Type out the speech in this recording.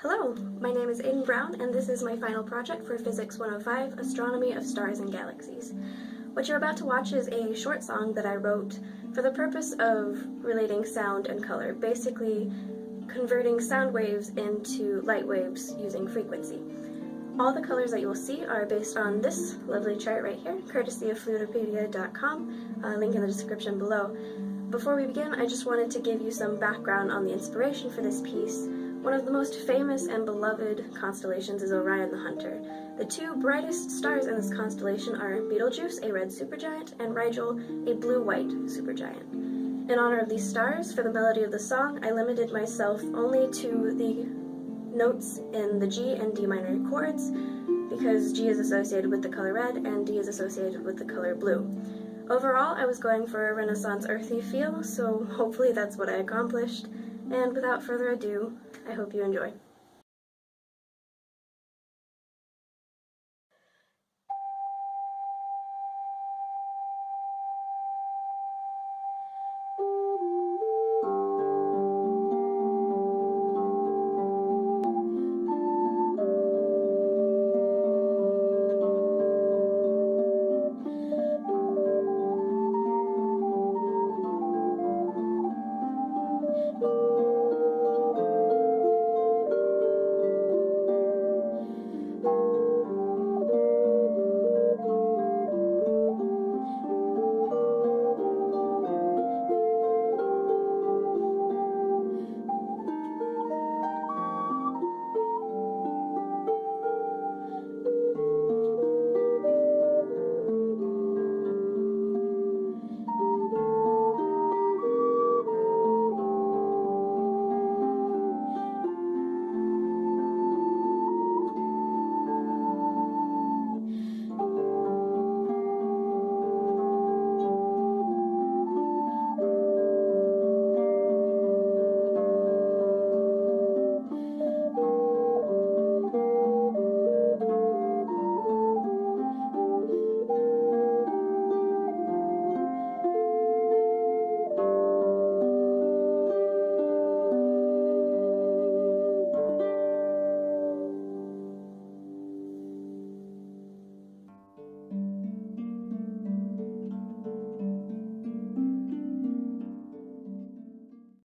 Hello, my name is Aiden Brown, and this is my final project for Physics 105, Astronomy of Stars and Galaxies. What you're about to watch is a short song that I wrote for the purpose of relating sound and color, basically converting sound waves into light waves using frequency. All the colors that you will see are based on this lovely chart right here, courtesy of fluidopedia.com, link in the description below. Before we begin, I just wanted to give you some background on the inspiration for this piece. One of the most famous and beloved constellations is Orion the Hunter. The two brightest stars in this constellation are Betelgeuse, a red supergiant, and Rigel, a blue-white supergiant. In honor of these stars, for the melody of the song, I limited myself only to the notes in the G and D minor chords, because G is associated with the color red and D is associated with the color blue. Overall, I was going for a Renaissance earthy feel, so hopefully that's what I accomplished. And without further ado, I hope you enjoy.